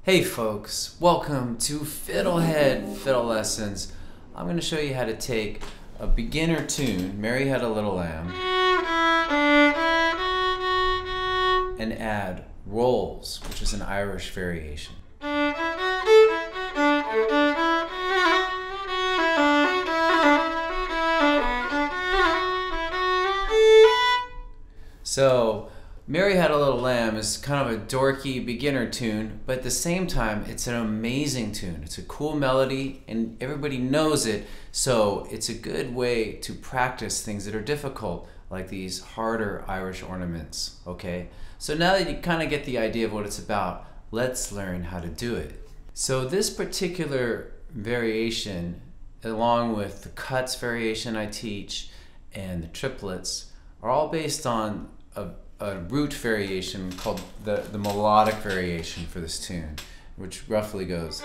Hey folks, welcome to FiddleHed Fiddle Lessons. I'm going to show you how to take a beginner tune, Mary Had a Little Lamb, and add rolls, which is an Irish variation. So, Mary Had a Little Lamb is kind of a dorky beginner tune, but at the same time, it's an amazing tune. It's a cool melody, and everybody knows it, so it's a good way to practice things that are difficult, like these harder Irish ornaments, okay? So now that you kind of get the idea of what it's about, let's learn how to do it. So this particular variation, along with the cuts variation I teach and the triplets, are all based on a root variation called the melodic variation for this tune, which roughly goes.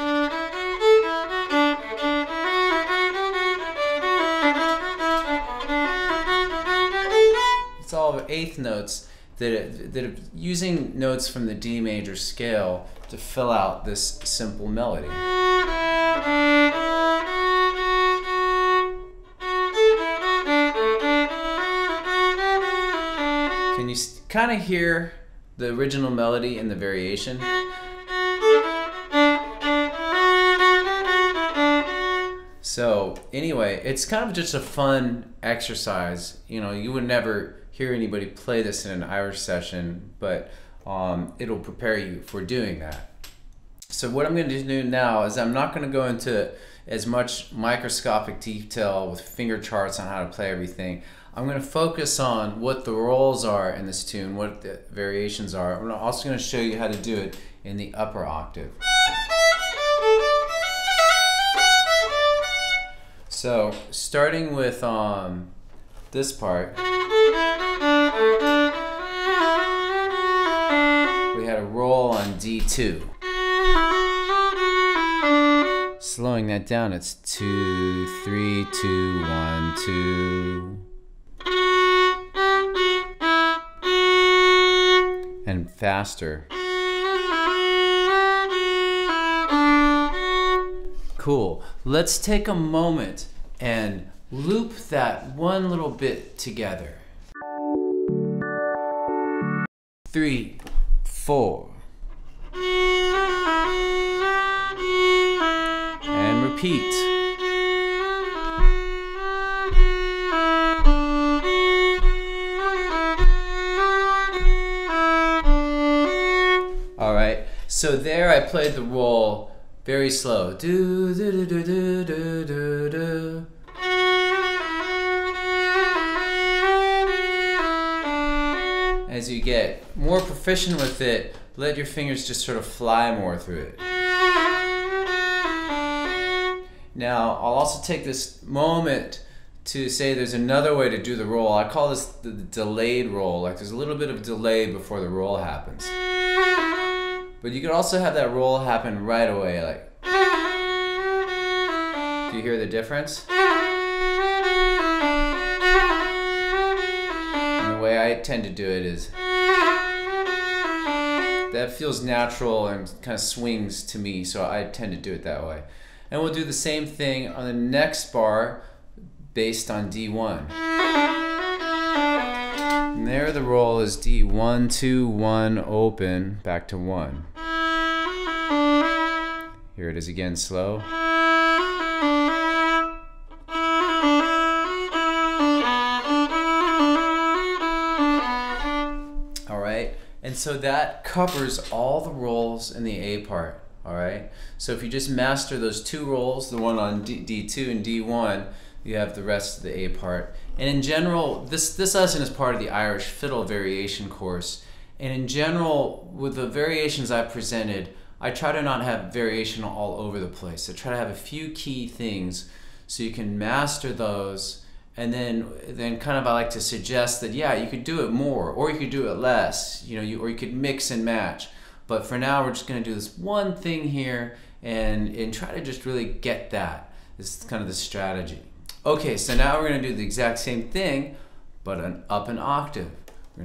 It's all eighth notes that are using notes from the D major scale to fill out this simple melody. Can you kind of hear the original melody in the variation? So anyway, it's kind of just a fun exercise. You know, you would never hear anybody play this in an Irish session, but it'll prepare you for doing that. So what I'm going to do now is I'm not going to go into as much microscopic detail with finger charts on how to play everything. I'm going to focus on what the rolls are in this tune, what the variations are. I'm also going to show you how to do it in the upper octave. So, starting with this part, we had a roll on D2. Slowing that down, it's 2, 3, 2, 1, 2. And faster. Cool. Let's take a moment and loop that one little bit together. 3, 4. And repeat. So there I played the roll very slow. Do, do, do, do, do, do, do, do. As you get more proficient with it, let your fingers just sort of fly more through it. Now, I'll also take this moment to say there's another way to do the roll. I call this the delayed roll. Like there's a little bit of delay before the roll happens. But you could also have that roll happen right away, like. Do you hear the difference? And the way I tend to do it is, that feels natural and kind of swings to me, so I tend to do it that way. And we'll do the same thing on the next bar based on D1. And there the roll is D1, 2, 1, open, back to 1. Here it is again, slow. Alright, and so that covers all the rolls in the A part. Alright, so if you just master those two rolls, the one on D2 and D1, you have the rest of the A part. And in general, this lesson is part of the Irish Fiddle variation course. And in general, with the variations I presented, I try to not have variation all over the place. I try to have a few key things so you can master those, and then kind of I like to suggest that, yeah, you could do it more, or you could do it less, you know, or you could mix and match. But for now, we're just going to do this one thing here and try to just really get that. This is kind of the strategy. Okay, so now we're going to do the exact same thing, but up an octave.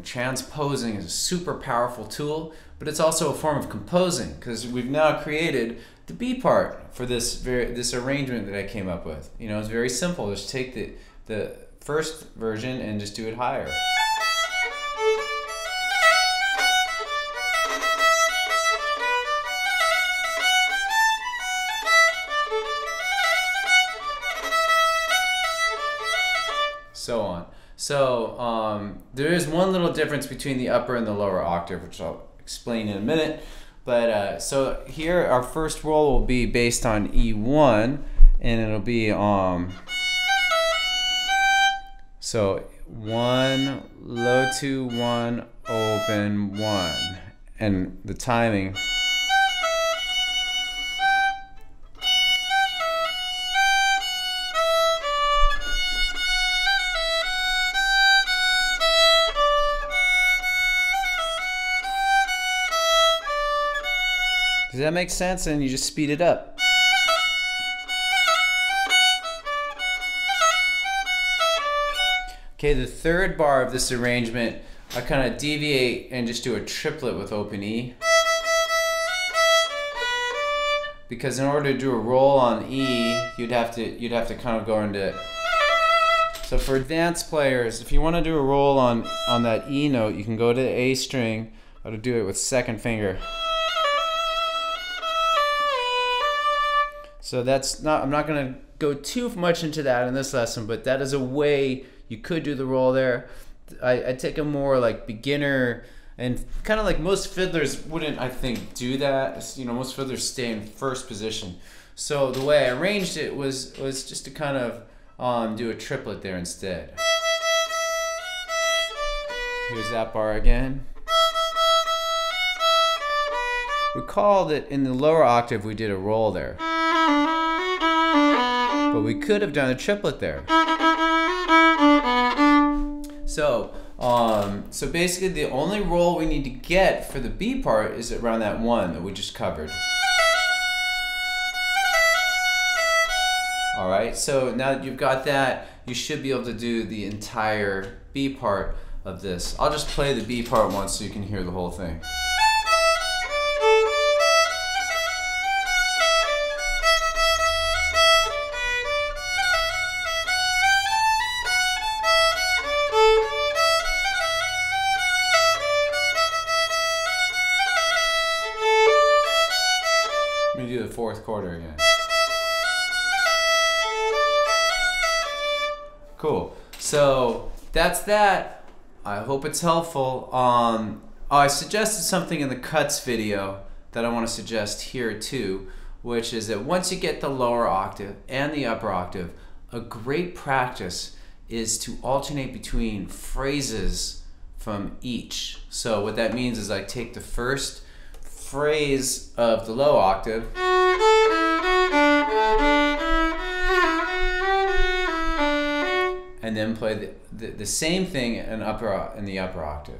Transposing is a super powerful tool, but it's also a form of composing because we've now created the B part for this arrangement that I came up with. You know, it's very simple. Just take the first version and just do it higher. So on. So there is one little difference between the upper and the lower octave, which I'll explain in a minute. But so here our first roll will be based on E1, and it'll be so 1, low 2, 1, open 1, and the timing. Does that make sense? And you just speed it up. Okay, the third bar of this arrangement, I kind of deviate and just do a triplet with open E. Because in order to do a roll on E, you'd have to kind of go into. So for advanced players, if you want to do a roll on that E note, you can go to the A string, or to do it with second finger. So that's not, I'm not going to go too much into that in this lesson, but that is a way you could do the roll there. I take a more like beginner, and kind of like most fiddlers wouldn't, I think, do that. You know, most fiddlers stay in first position. So the way I arranged it was just to kind of do a triplet there instead. Here's that bar again. Recall that in the lower octave we did a roll there. But we could have done a triplet there. So basically the only roll we need to get for the B part is around that 1 that we just covered. Alright, so now that you've got that, you should be able to do the entire B part of this. I'll just play the B part once so you can hear the whole thing. Let me do the fourth quarter again. Cool. So that's that. I hope it's helpful. I suggested something in the cuts video that I want to suggest here too, which is that once you get the lower octave and the upper octave, a great practice is to alternate between phrases from each. So what that means is I take the first phrase of the low octave and then play the same thing in the upper octave.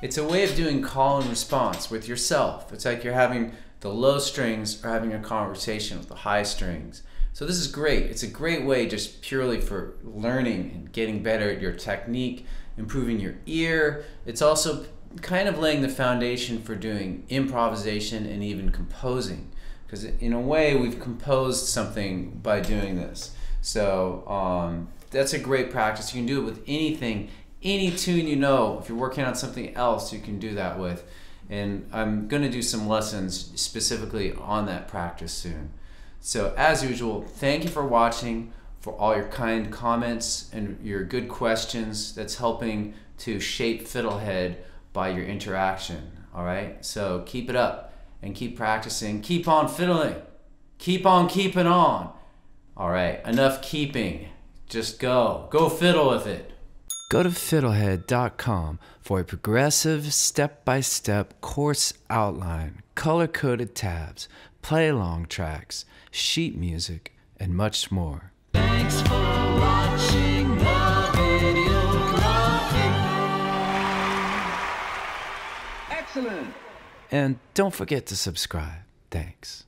It's a way of doing call and response with yourself. It's like you're having the low strings or having a conversation with the high strings. So this is great. It's a great way just purely for learning and getting better at your technique, improving your ear. It's also kind of laying the foundation for doing improvisation and even composing. Because in a way, we've composed something by doing this. So that's a great practice. You can do it with anything, any tune you know. If you're working on something else, you can do that with. And I'm going to do some lessons specifically on that practice soon. So as usual, thank you for watching, for all your kind comments and your good questions. That's helping to shape FiddleHed by your interaction. All right, so keep it up. And keep practicing. Keep on fiddling. Keep on keeping on. All right, enough keeping. Just go. Go fiddle with it. Go to FiddleHed.com for a progressive, step-by-step course outline, color-coded tabs, play-along tracks, sheet music, and much more. Thanks for watching the videography. Excellent. And don't forget to subscribe. Thanks.